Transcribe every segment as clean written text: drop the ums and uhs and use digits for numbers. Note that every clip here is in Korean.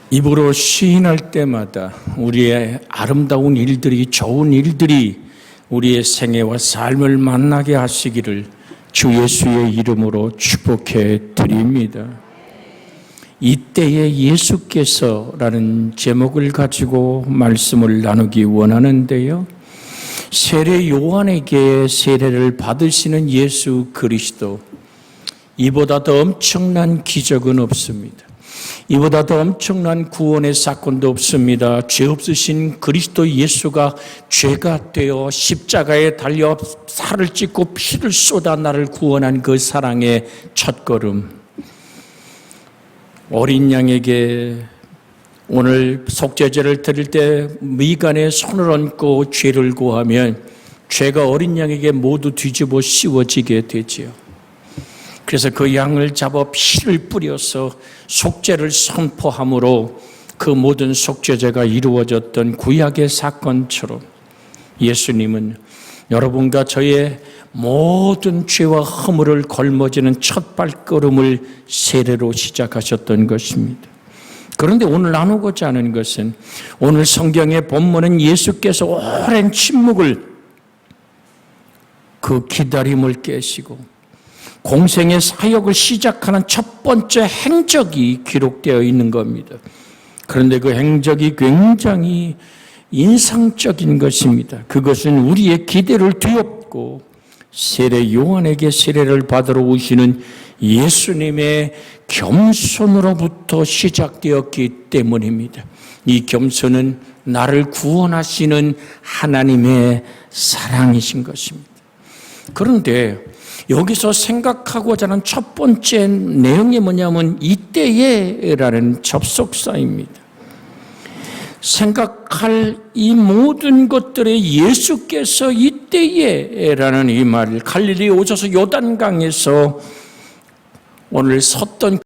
입으로 시인할 때마다 우리의 아름다운 일들이, 좋은 일들이 우리의 생애와 삶을 만나게 하시기를 주 예수의 이름으로 축복해 드립니다. 이때에 예수께서라는 제목을 가지고 말씀을 나누기 원하는데요. 세례 요한에게 세례를 받으시는 예수 그리스도, 이보다 더 엄청난 기적은 없습니다. 이보다 더 엄청난 구원의 사건도 없습니다. 죄 없으신 그리스도 예수가 죄가 되어 십자가에 달려 살을 찢고 피를 쏟아 나를 구원한 그 사랑의 첫걸음. 어린 양에게 오늘 속죄제를 드릴 때 미간에 손을 얹고 죄를 고하면 죄가 어린 양에게 모두 뒤집어 씌워지게 되지요. 그래서 그 양을 잡아 피를 뿌려서 속죄를 선포함으로 그 모든 속죄제가 이루어졌던 구약의 사건처럼 예수님은 여러분과 저의 모든 죄와 허물을 걸머지는 첫 발걸음을 세례로 시작하셨던 것입니다. 그런데 오늘 나누고자 하는 것은, 오늘 성경의 본문은 예수께서 오랜 침묵을, 그 기다림을 깨시고 공생의 사역을 시작하는 첫 번째 행적이 기록되어 있는 겁니다. 그런데 그 행적이 굉장히 인상적인 것입니다. 그것은 우리의 기대를 뒤엎고 세례 요한에게 세례를 받으러 오시는 예수님의 겸손으로부터 시작되었기 때문입니다. 이 겸손은 나를 구원하시는 하나님의 사랑이신 것입니다. 그런데 여기서 생각하고자 하는 첫 번째 내용이 뭐냐면 이때에라는 접속사입니다. 생각할 이 모든 것들에 예수께서 이때에라는 이 말을 갈릴리에 오셔서 요단강에서 오늘 섰던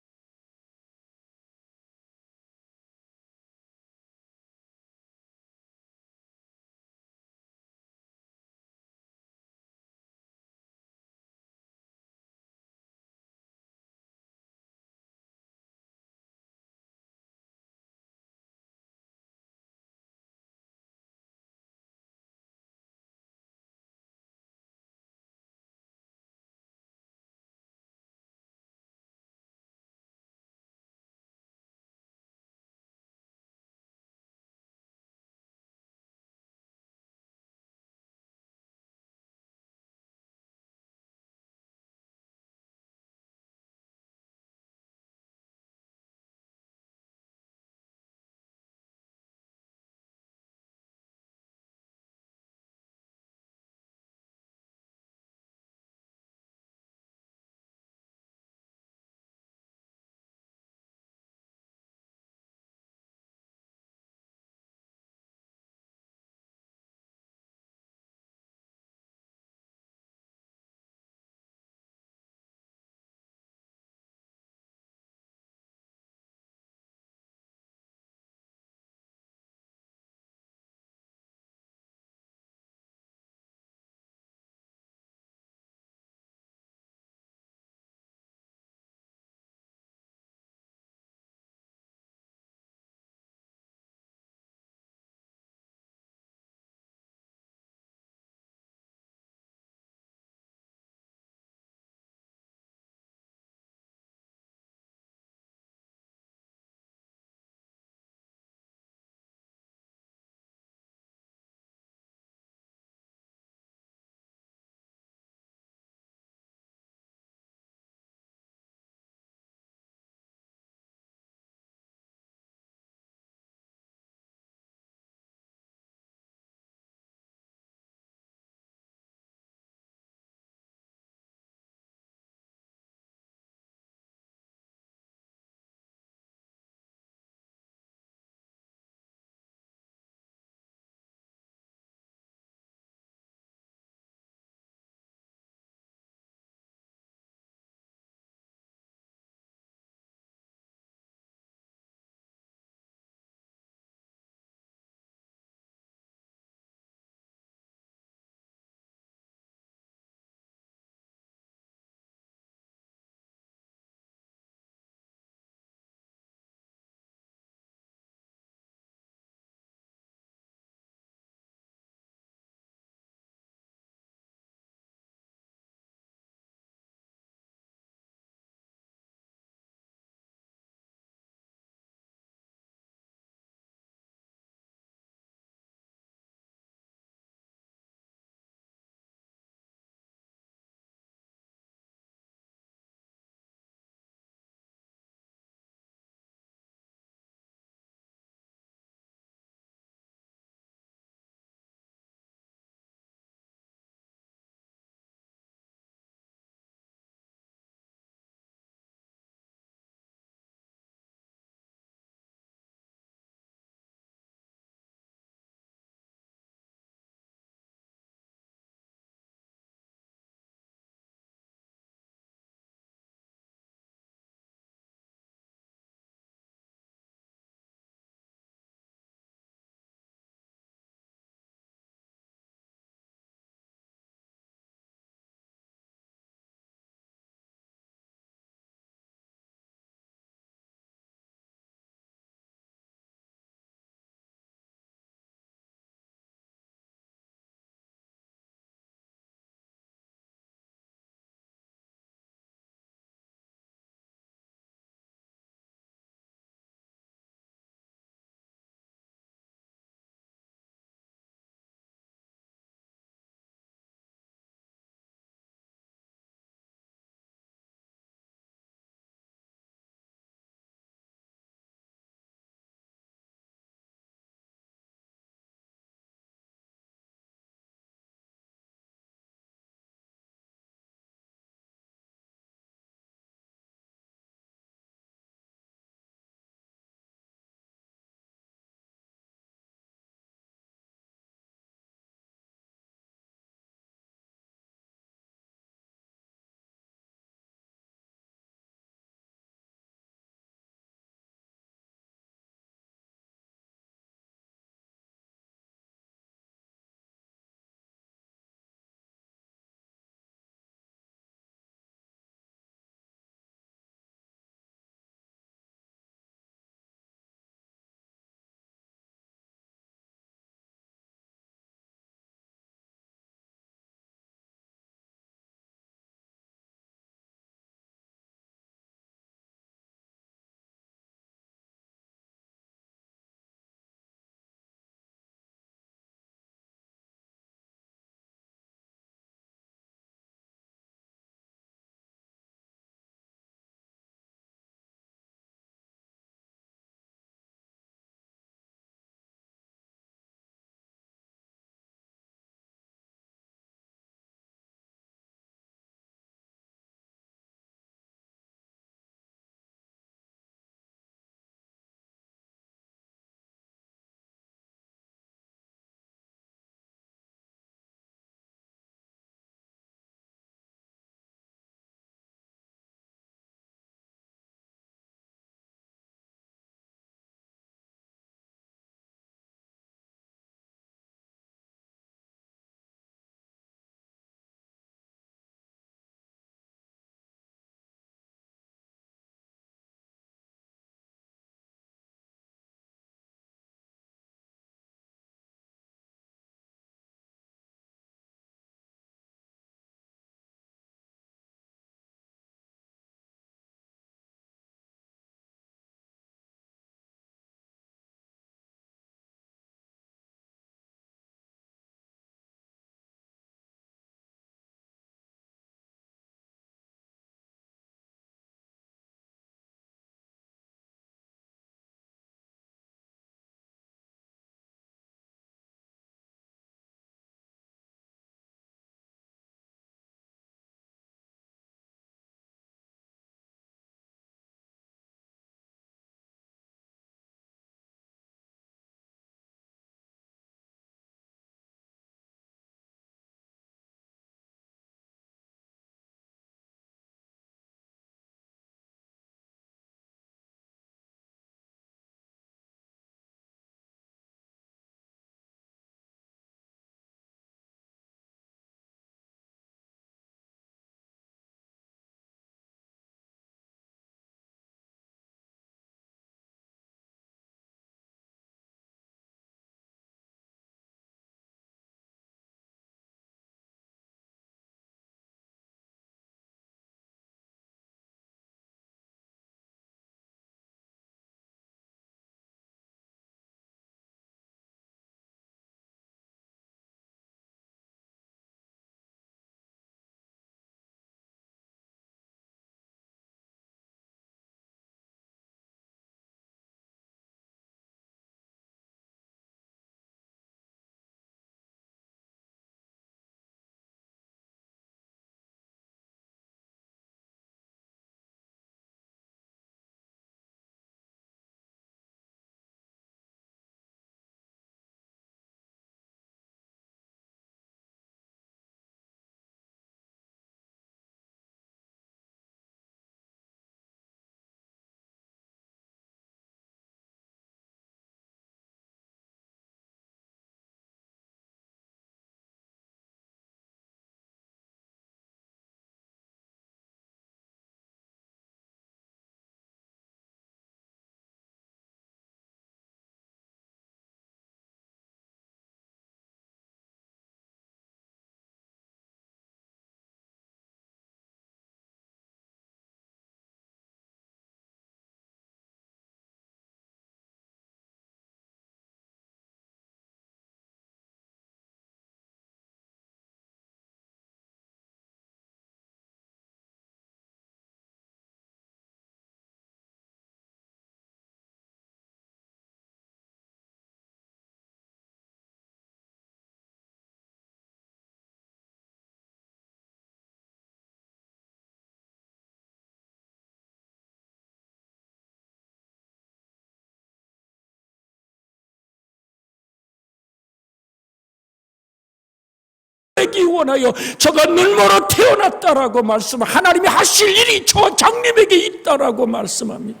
드러내기 원하여 저가 눈먼으로 태어났다라고 말씀합니다. 하나님이 하실 일이 저 장님에게 있다라고 말씀합니다.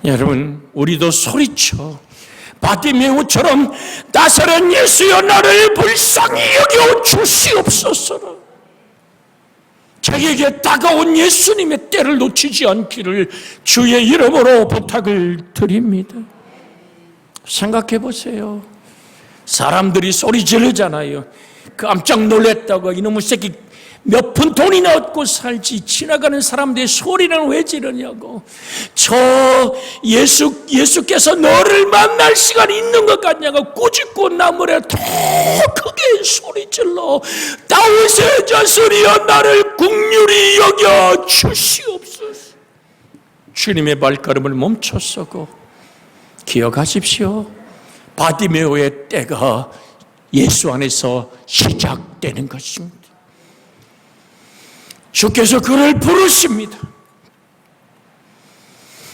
여러분, 우리도 소리쳐 바디메오처럼 나사렛 예수여 나를 불쌍히 여겨 주시옵소서라. 자기에게 다가온 예수님의 때를 놓치지 않기를 주의 이름으로 부탁을 드립니다. 생각해 보세요. 사람들이 소리 지르잖아요. 깜짝 놀랐다고 이놈의 새끼 몇 푼 돈이나 얻고 살지 지나가는 사람들의 소리는 왜 지르냐고. 저 예수께서 너를 만날 시간이 있는 것 같냐고 꾸짖고 나무래 더 크게 소리질러 다윗의 자손이여 나를 긍휼히 여겨 주시옵소서. 주님의 발걸음을 멈췄었고 기억하십시오. 바디메오의 때가 예수 안에서 시작되는 것입니다. 주께서 그를 부르십니다.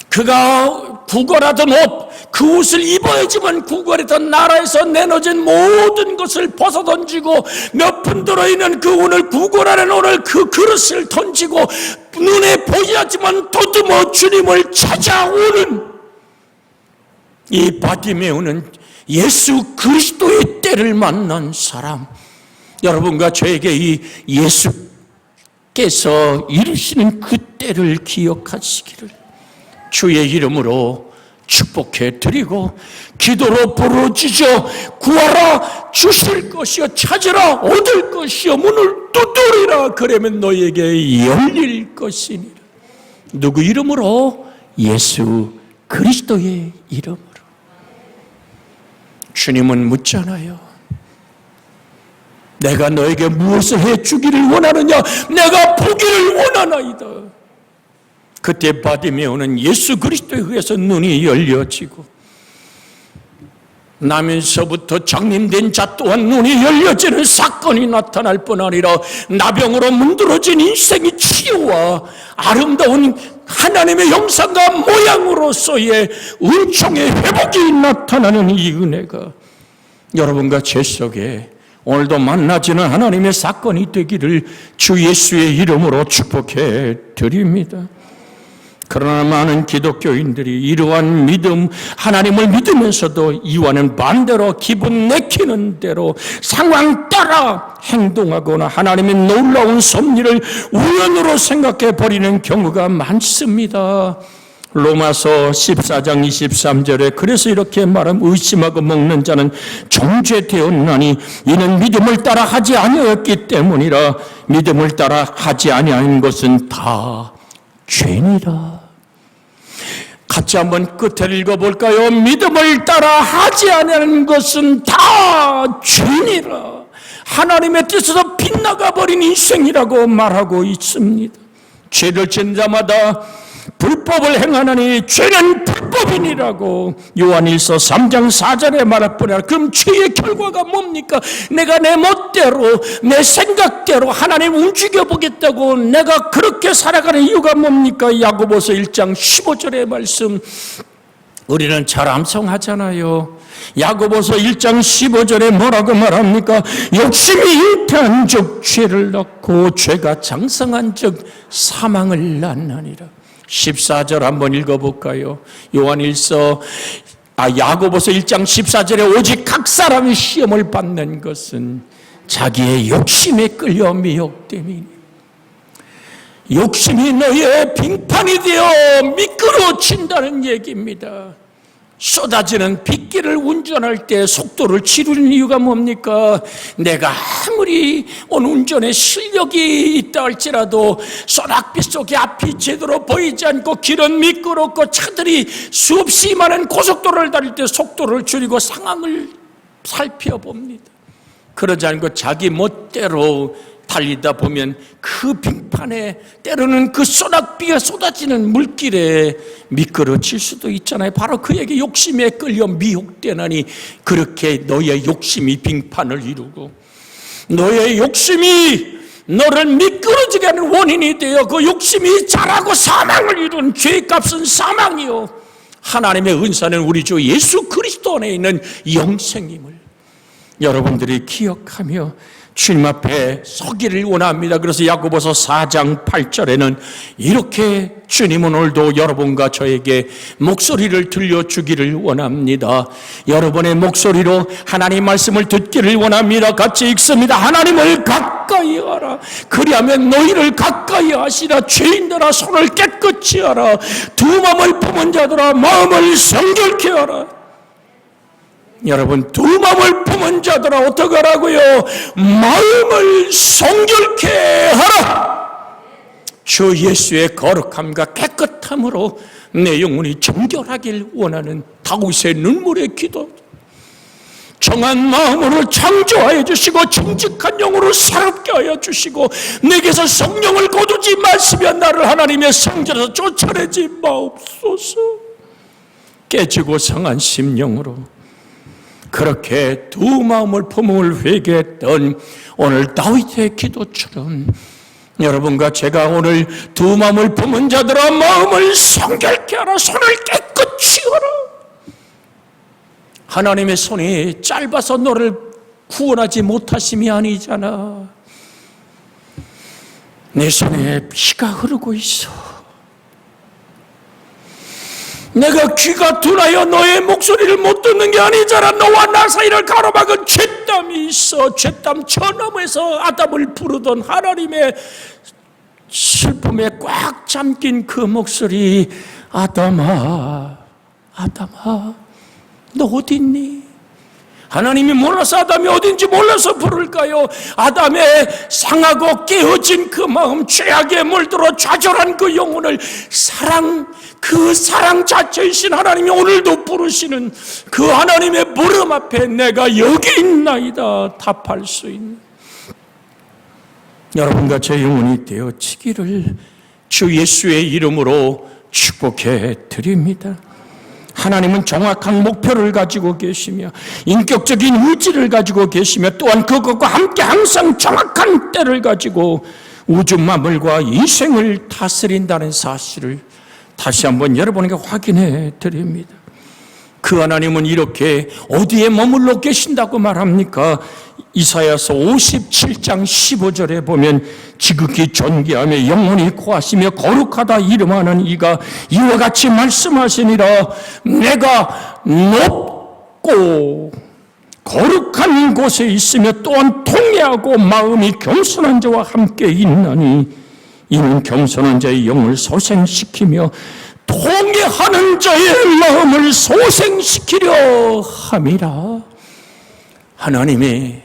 그가 구걸하던 옷, 그 옷을 입어야지만 구걸했던 나라에서 내놓은 모든 것을 벗어던지고 몇 푼 들어있는 그 오늘 구걸하는 오늘 그 그릇을 던지고 눈에 보이지 않지만 더듬어 주님을 찾아오는 이 바디메오는 예수 그리스도의 때를 만난 사람. 여러분과 저에게 이 예수께서 이루시는 그 때를 기억하시기를 주의 이름으로 축복해 드리고 기도로 부르짖어 구하라 주실 것이요 찾으라 얻을 것이요 문을 두드리라 그러면 너에게 열릴 것이니라. 누구 이름으로? 예수 그리스도의 이름으로. 주님은 묻잖아요. 내가 너에게 무엇을 해주기를 원하느냐? 내가 보기를 원하나이다. 그때 바디메오는 예수 그리스도에 의해서 눈이 열려지고 나면서부터 장님된 자 또한 눈이 열려지는 사건이 나타날 뿐 아니라 나병으로 문드러진 인생이 치유와 아름다운 하나님의 형상과 모양으로서의 은총의 회복이 나타나는 이 은혜가 여러분과 제 속에 오늘도 만나지는 하나님의 사건이 되기를 주 예수의 이름으로 축복해 드립니다. 그러나 많은 기독교인들이 이러한 믿음, 하나님을 믿으면서도 이와는 반대로 기분 내키는 대로 상황 따라 행동하거나 하나님의 놀라운 섭리를 우연으로 생각해 버리는 경우가 많습니다. 로마서 14장 23절에 그래서 이렇게 말하면 의심하고 먹는 자는 정죄되었나니 이는 믿음을 따라 하지 아니하였기 때문이라. 믿음을 따라 하지 아니하는 것은 다 죄니라. 같이 한번 끝을 읽어볼까요? 믿음을 따라 하지 아니하는 것은 다 죄니라. 하나님의 뜻에서 빗나가 버린 인생이라고 말하고 있습니다. 죄를 지은 자마다 불법을 행하나니 죄는 불법이니라고 요한일서 3장 4절에 말할 뿐이라. 그럼 죄의 결과가 뭡니까? 내가 내 멋대로 내 생각대로 하나님 움직여보겠다고 내가 그렇게 살아가는 이유가 뭡니까? 야고보서 1장 15절의 말씀 우리는 잘 암송하잖아요. 야고보서 1장 15절에 뭐라고 말합니까? 욕심이 잉태한 적 죄를 낳고 죄가 장성한 적 사망을 낳느니라. 14절 한번 읽어볼까요? 야고보서 1장 14절에 오직 각 사람이 시험을 받는 것은 자기의 욕심에 끌려 미혹됨이니 욕심이 너의 빙판이 되어 미끄러진다는 얘기입니다. 쏟아지는 빗길을 운전할 때 속도를 지르는 이유가 뭡니까? 내가 아무리 운전에 실력이 있다 할지라도 소낙빛 속에 앞이 제대로 보이지 않고 길은 미끄럽고 차들이 수없이 많은 고속도로를 달릴 때 속도를 줄이고 상황을 살펴봅니다. 그러지 않고 자기 멋대로 달리다 보면 그 빙판에 때로는 그 소낙비가 쏟아지는 물길에 미끄러질 수도 있잖아요. 바로 그에게 욕심에 끌려 미혹되나니 그렇게 너의 욕심이 빙판을 이루고 너의 욕심이 너를 미끄러지게 하는 원인이 되어 그 욕심이 자라고 사망을 이룬 죄값은 사망이요 하나님의 은사는 우리 주 예수 그리스도 안에 있는 영생임을 여러분들이 기억하며 주님 앞에 서기를 원합니다. 그래서 야고보서 4장 8절에는 이렇게 주님은 오늘도 여러분과 저에게 목소리를 들려주기를 원합니다. 여러분의 목소리로 하나님 말씀을 듣기를 원합니다. 같이 읽습니다. 하나님을 가까이 하라. 그리하면 너희를 가까이 하시라. 죄인들아 손을 깨끗이 하라. 두 마음을 품은 자들아 마음을 성결케 하라. 여러분, 두 마음을 품은 자들아 어떻게 하라고요? 마음을 성결케 하라. 주 예수의 거룩함과 깨끗함으로 내 영혼이 정결하길 원하는 다윗의 눈물의 기도. 정한 마음으로 창조하여 주시고 정직한 영으로 새롭게 하여 주시고 내게서 성령을 거두지 마시며 나를 하나님의 성전에서 쫓아내지 마옵소서. 깨지고 상한 심령으로 그렇게 두 마음을 품음을 회개했던 오늘 다윗의 기도처럼 여러분과 제가 오늘 두 마음을 품은 자들아 마음을 성결케 하라. 손을 깨끗이 하라. 하나님의 손이 짧아서 너를 구원하지 못하심이 아니잖아. 내 손에 피가 흐르고 있어. 내가 귀가 둔하여 너의 목소리를 못 듣는 게 아니잖아. 너와 나 사이를 가로막은 죄땀이 있어. 죄땀 저나무에서 아담을 부르던 하나님의 슬픔에 꽉 잠긴 그 목소리. 아담아, 아담아, 너 어디 있니? 하나님이 몰라서 아담이 어딘지 몰라서 부를까요? 아담의 상하고 깨어진 그 마음, 죄악에 물들어 좌절한 그 영혼을 그 사랑 자체이신 하나님이 오늘도 부르시는 그 하나님의 부름 앞에 내가 여기 있나이다 답할 수 있는 여러분과 제 영혼이 되어지기를 주 예수의 이름으로 축복해 드립니다. 하나님은 정확한 목표를 가지고 계시며 인격적인 의지를 가지고 계시며 또한 그것과 함께 항상 정확한 때를 가지고 우주 만물과 인생을 다스린다는 사실을 다시 한번 여러분에게 확인해 드립니다. 그 하나님은 이렇게 어디에 머물러 계신다고 말합니까? 이사야서 57장 15절에 보면 지극히 존귀하며 영원히 고하시며 거룩하다 이름하는 이가 이와 같이 말씀하시니라. 내가 높고 거룩한 곳에 있으며 또한 통회하고 마음이 겸손한 자와 함께 있나니 이는 겸손한 자의 영을 소생시키며 통회하는 자의 마음을 소생시키려 함이라. 하나님의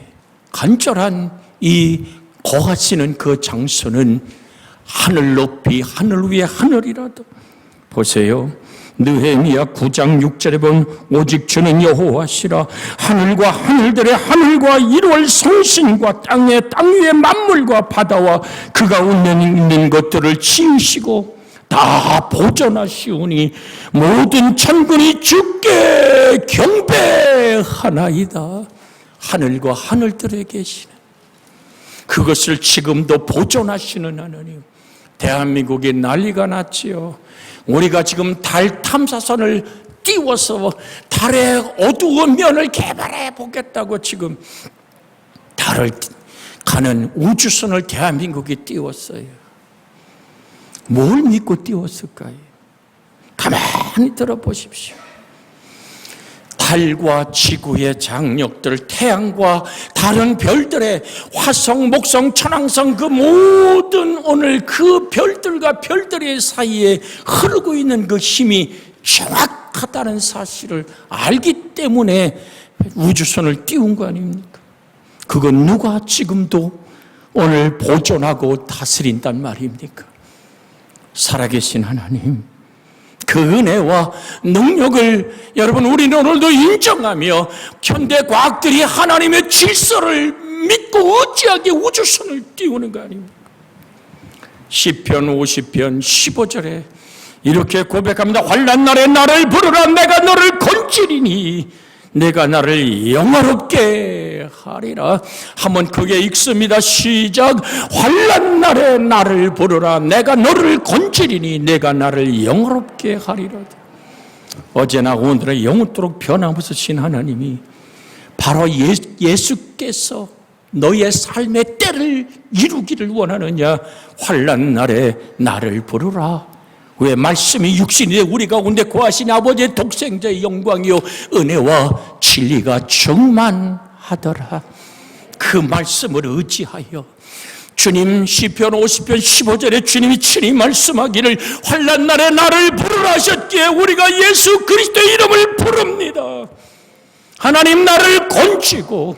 간절한 이 거하시는 그 장소는 하늘 높이 하늘 위에 하늘이라도. 보세요. 느헤미야 9장 6절에 보면 오직 주는 여호와시라. 하늘과 하늘들의 하늘과 이루할 성신과 땅 위의 만물과 바다와 그 가운데 있는 것들을 지으시고 다 보존하시오니 모든 천군이 주께 경배하나이다. 하늘과 하늘들에 계시는 그것을 지금도 보존하시는 하나님. 대한민국이 난리가 났지요. 우리가 지금 달 탐사선을 띄워서 달의 어두운 면을 개발해 보겠다고 지금 달을 가는 우주선을 대한민국이 띄웠어요. 뭘 믿고 띄웠을까요? 가만히 들어보십시오. 달과 지구의 장력들, 태양과 다른 별들의 화성, 목성, 천왕성 그 모든 오늘 그 별들과 별들의 사이에 흐르고 있는 그 힘이 정확하다는 사실을 알기 때문에 우주선을 띄운 거 아닙니까? 그건 누가 지금도 오늘 보존하고 다스린단 말입니까? 살아계신 하나님. 그 은혜와 능력을 여러분 우리는 오늘도 인정하며 현대 과학들이 하나님의 질서를 믿고 어찌하게 우주선을 띄우는 거 아닙니까? 시편 50편 15절에 이렇게 고백합니다. 환난 날에 나를 부르라. 내가 너를 건지리니 내가 나를 영화롭게 하리라. 한번 크게 읽습니다. 시작. 환난 날에 나를 부르라. 내가 너를 건지리니 내가 나를 영화롭게 하리라. 어제나 오늘은 영원토록 변함없으신 하나님이 바로 예수께서 너의 삶의 때를 이루기를 원하느냐? 환난 날에 나를 부르라. 왜 말씀이 육신이 돼 우리 가운데 거하신 아버지의 독생자의 영광이요 은혜와 진리가 충만하더라. 그 말씀을 의지하여 주님 시편 50편 15절에 주님이 친히 말씀하기를 환난 날에 나를 부르라 하셨기에 우리가 예수 그리스도의 이름을 부릅니다. 하나님 나를 건지고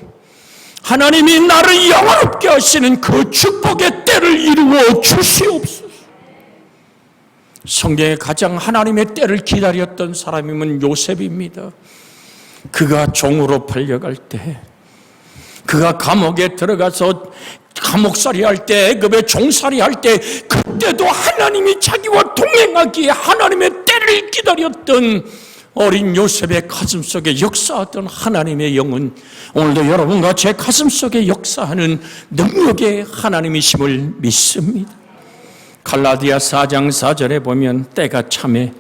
하나님이 나를 영화롭게 하시는 그 축복의 때를 이루어 주시옵소서. 성경에 가장 하나님의 때를 기다렸던 사람이면 요셉입니다. 그가 종으로 팔려갈 때, 그가 감옥에 들어가서 감옥살이 할 때, 애굽에 종살이 할 때, 그때도 하나님이 자기와 동행하기에 하나님의 때를 기다렸던 어린 요셉의 가슴속에 역사하던 하나님의 영은 오늘도 여러분과 제 가슴속에 역사하는 능력의 하나님이심을 믿습니다. 갈라디아 4장 4절에 보면 때가 참에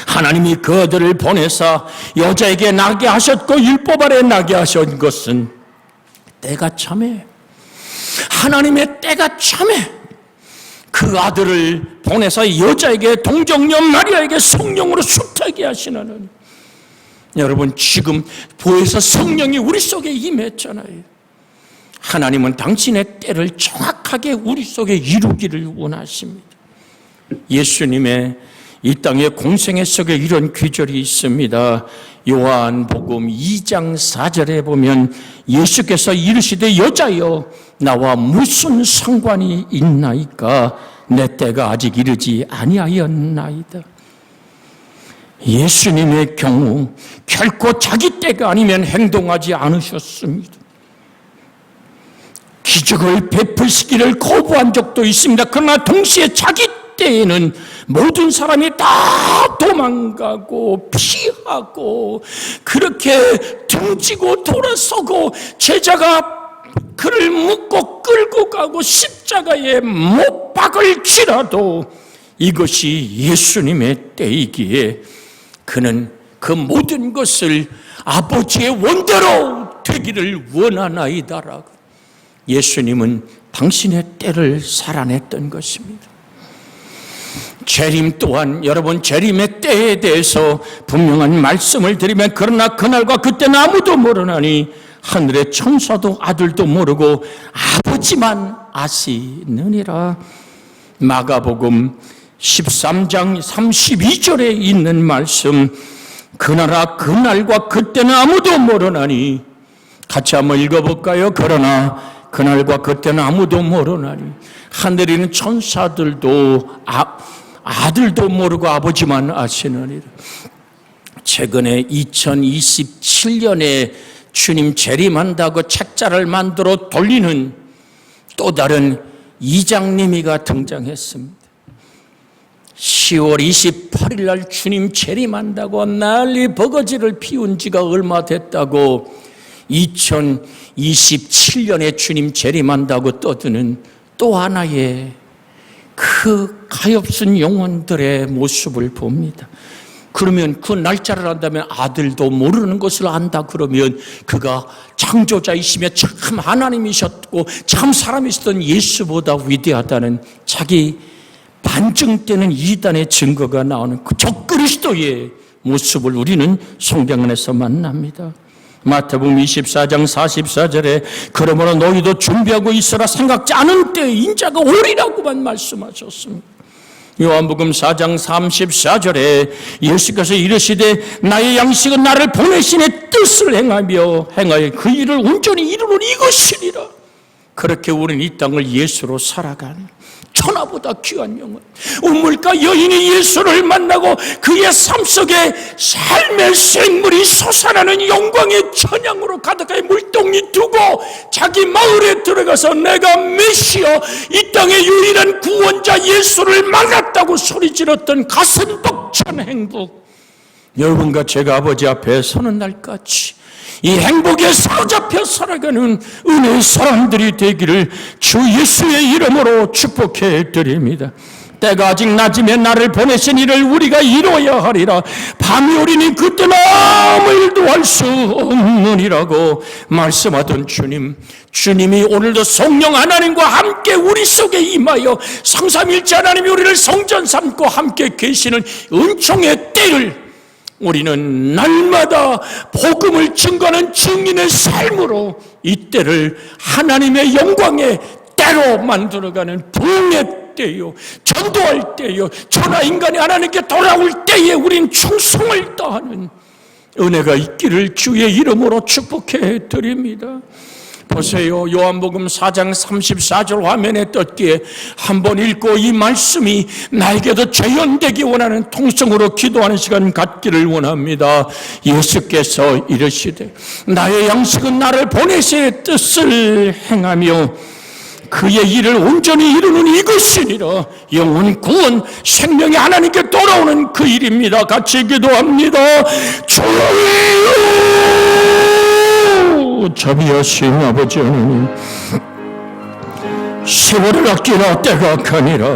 하나님이 그 아들을 보내사 여자에게 나게 하셨고 율법 아래 나게 하신 것은 때가 참에 하나님의 때가 참에 그 아들을 보내서 여자에게 동정녀 마리아에게 성령으로 수타게 하신 하나님. 여러분 지금 보혜사 성령이 우리 속에 임했잖아요. 하나님은 당신의 때를 정확하게 우리 속에 이루기를 원하십니다. 예수님의 이 땅의 공생애 속에 이런 귀절이 있습니다. 요한복음 2장 4절에 보면 예수께서 이르시되 여자여 나와 무슨 상관이 있나이까 내 때가 아직 이르지 아니하였나이다. 예수님의 경우 결코 자기 때가 아니면 행동하지 않으셨습니다. 기적을 베푸시기를 거부한 적도 있습니다. 그러나 동시에 자기 때에는 모든 사람이 다 도망가고 피하고 그렇게 등지고 돌아서고 제자가 그를 묶고 끌고 가고 십자가에 못 박을지라도 이것이 예수님의 때이기에 그는 그 모든 것을 아버지의 원대로 되기를 원하나이다라고 예수님은 당신의 때를 살아냈던 것입니다. 재림 또한 여러분 재림의 때에 대해서 분명한 말씀을 드리면 그러나 그날과 그때는 아무도 모르나니 하늘의 천사도 아들도 모르고 아버지만 아시느니라. 마가복음 13장 32절에 있는 말씀 그나라 그날과 그때는 아무도 모르나니 같이 한번 읽어볼까요? 그러나 그날과 그때는 아무도 모르나니 하늘에 있는 천사들도 아들도 모르고 아버지만 아시느니라. 최근에 2027년에 주님 재림한다고 책자를 만들어 돌리는 또 다른 이장님이가 등장했습니다. 10월 28일 날 주님 재림한다고 난리 버거지를 피운 지가 얼마 됐다고 2027년에 주님 재림한다고 떠드는 또 하나의 그 가엾은 영혼들의 모습을 봅니다. 그러면 그 날짜를 안다면 아들도 모르는 것을 안다 그러면 그가 창조자이시며 참 하나님이셨고 참 사람이셨던 예수보다 위대하다는 자기 반증되는 이단의 증거가 나오는 그 적그리스도의 모습을 우리는 성경 안에서 만납니다. 마태복음 24장 44절에 그러므로 너희도 준비하고 있으라 생각지 않은 때에 인자가 오리라고만 말씀하셨습니다. 요한복음 4장 34절에 예수께서 이르시되 나의 양식은 나를 보내신의 뜻을 행하여 그 일을 온전히 이루는 이것이니라. 그렇게 우리는 이 땅을 예수로 살아가는 천하보다 귀한 영혼 우물가 여인이 예수를 만나고 그의 삶 속에 삶의 생물이 솟아나는 영광의 천양으로 가득하게 물동이 두고 자기 마을에 들어가서 내가 메시아 이 땅의 유일한 구원자 예수를 만났다고 소리질렀던 가슴 벅찬 행복 여러분과 제가 아버지 앞에 서는 날까지 이 행복에 사로잡혀 살아가는 은혜의 사람들이 되기를 주 예수의 이름으로 축복해 드립니다. 때가 아직 낮으면 나를 보내신 이를 우리가 이루어야 하리라. 밤이 오리니 그때는 아무 일도 할 수 없느니라고 말씀하던 주님, 주님이 오늘도 성령 하나님과 함께 우리 속에 임하여 성삼일체 하나님이 우리를 성전 삼고 함께 계시는 은총의 때를 우리는 날마다 복음을 증거하는 증인의 삶으로 이 때를 하나님의 영광의 때로 만들어가는 부흥의 때요, 전도할 때요, 천하인간이 하나님께 돌아올 때에 우린 충성을 다하는 은혜가 있기를 주의 이름으로 축복해 드립니다. 보세요, 요한복음 4장 34절 화면에 떴기에 한번 읽고 이 말씀이 나에게도 재현되기 원하는 통성으로 기도하는 시간 갖기를 원합니다. 예수께서 이르시되 나의 양식은 나를 보내시의 뜻을 행하며 그의 일을 온전히 이루는 이것이니라. 영혼 구원 생명이 하나님께 돌아오는 그 일입니다. 같이 기도합니다. 주여, 자비하신 아버지 하나님, 세월을 아끼라 때가 가니라.